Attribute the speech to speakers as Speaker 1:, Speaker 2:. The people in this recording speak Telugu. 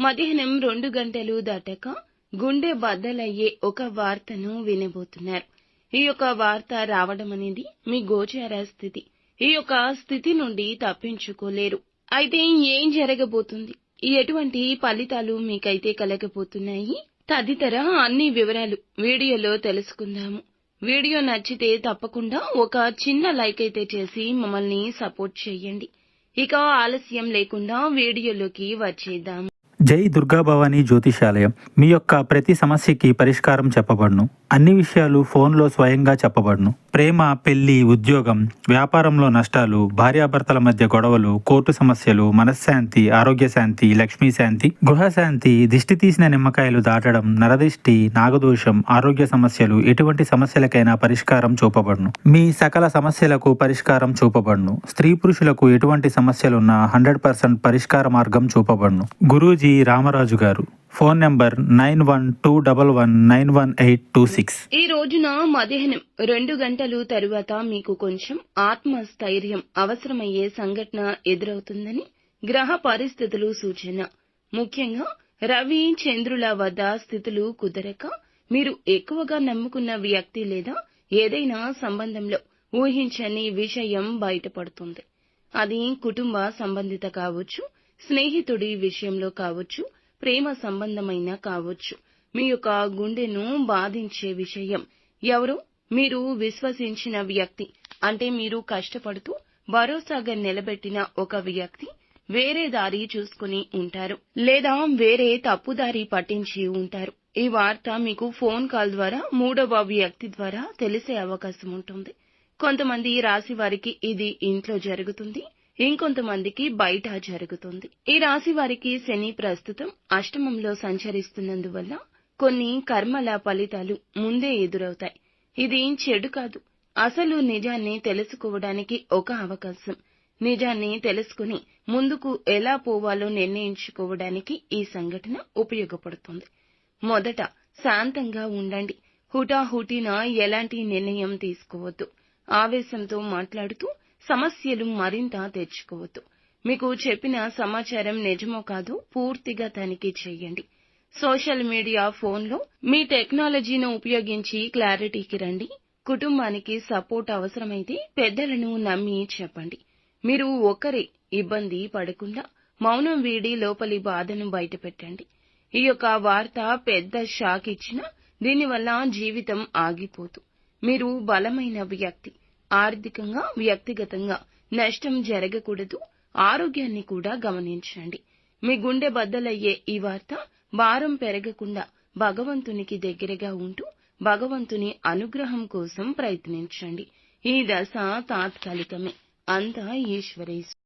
Speaker 1: మధ్యాహ్నం 2 గంటలు దాటాక గుండె బద్దలయ్యే ఒక వార్తను వినబోతున్నారు. ఈ యొక్క వార్త రావడం అనేది మీ గోచార స్థితి. ఈ యొక్క స్థితి నుండి తప్పించుకోలేరు. అయితే ఏం జరగబోతుంది, ఎటువంటి ఫలితాలు మీకైతే కలగబోతున్నాయి తదితర అన్ని వివరాలు వీడియోలో తెలుసుకుందాము. వీడియో నచ్చితే తప్పకుండా ఒక చిన్న లైక్ అయితే చేసి మమ్మల్ని సపోర్ట్ చేయండి. ఇక ఆలస్యం లేకుండా వీడియోలోకి వచ్చేద్దాం.
Speaker 2: జై దుర్గా భవానీ జ్యోతిషాలయం. మీ యొక్క ప్రతి సమస్యకి పరిష్కారం చెప్పబడును. అన్ని విషయాలు ఫోన్లో స్వయంగా చెప్పబడును. ప్రేమ, పెళ్లి, ఉద్యోగం, వ్యాపారంలో నష్టాలు, భార్యాభర్తల మధ్య గొడవలు, కోర్టు సమస్యలు, మనశ్శాంతి, ఆరోగ్య శాంతి, లక్ష్మీ శాంతి, గృహశాంతి, దిష్టి తీసిన నిమ్మకాయలు దాటడం, నరదిష్టి, నాగదోషం, ఆరోగ్య సమస్యలు, ఎటువంటి సమస్యలకైనా పరిష్కారం చూపబడును. మీ సకల సమస్యలకు పరిష్కారం చూపబడును. స్త్రీ పురుషులకు ఎటువంటి సమస్యలున్నా 100% పరిష్కార మార్గం చూపబడును. గురూజీ రామరాజు గారు. Phone number 9121191826.
Speaker 1: ఈ రోజున మధ్యాహ్నం 2 గంటలు తరువాత మీకు కొంచెం ఆత్మస్థైర్యం అవసరమయ్యే సంఘటన ఎదురవుతుందని గ్రహ పరిస్థితులు సూచన. ముఖ్యంగా రవి, చంద్రుల వద్ద స్థితులు కుదరక మీరు ఎక్కువగా నమ్ముకున్న వ్యక్తి లేదా ఏదైనా సంబంధంలో ఊహించని విషయం బయటపడుతుంది. అది కుటుంబ సంబంధిత కావచ్చు, స్నేహితుడి విషయంలో కావచ్చు, ప్రేమ సంబంధమైన కావచ్చు. మీ యొక్క గుండెను బాధించే విషయం ఎవరో మీరు విశ్వసించిన వ్యక్తి, అంటే మీరు కష్టపడుతూ భరోసాగా నిలబెట్టిన ఒక వ్యక్తి వేరే దారి చూసుకుని ఉంటారు, లేదా వేరే తప్పుదారి పట్టించి ఉంటారు. ఈ వార్త మీకు ఫోన్ కాల్ ద్వారా మూడవ వ్యక్తి ద్వారా తెలిసే అవకాశం ఉంటుంది. కొంతమంది రాశి వారికి ఇది ఇంట్లో జరుగుతుంది, ఇంకొంతమందికి బయట జరుగుతుంది. ఈ రాశి వారికి శని ప్రస్తుతం అష్టమంలో సంచరిస్తున్నందువల్ల కొన్ని కర్మల ఫలితాలు ముందే ఎదురవుతాయి. ఇది చెడు కాదు, అసలు నిజాన్ని తెలుసుకోవడానికి ఒక అవకాశం. నిజాన్ని తెలుసుకుని ముందుకు ఎలా పోవాలో నిర్ణయించుకోవడానికి ఈ సంఘటన ఉపయోగపడుతుంది. మొదట శాంతంగా ఉండండి. హుటాహుటిన ఎలాంటి నిర్ణయం తీసుకోవద్దు. ఆవేశంతో మాట్లాడుతూ సమస్యలు మరింత తెచ్చుకోవద్దు. మీకు చెప్పిన సమాచారం నిజమో కాదో పూర్తిగా తనిఖీ చేయండి. సోషల్ మీడియా, ఫోన్లో మీ టెక్నాలజీని ఉపయోగించి క్లారిటీకి రండి. కుటుంబానికి సపోర్ట్ అవసరమైతే పెద్దలను నమ్మి చెప్పండి. మీరు ఒక్కరే ఇబ్బంది పడకుండా మౌనం వీడి లోపలి బాధను బయటపెట్టండి. ఈ యొక్క వార్త పెద్ద షాక్ ఇచ్చినా దీనివల్ల జీవితం ఆగిపోదు. మీరు బలమైన వ్యక్తి. ఆర్థికంగా, వ్యక్తిగతంగా నష్టం జరగకూడదు. ఆరోగ్యాన్ని కూడా గమనించండి. మీ గుండె బద్దలయ్యే ఈ వార్త భారం పెరగకుండా భగవంతునికి దగ్గరగా ఉంటూ భగవంతుని అనుగ్రహం కోసం ప్రయత్నించండి. ఈ దశ తాత్కాలికమే, అంతా ఈశ్వరేశ్వరుడు.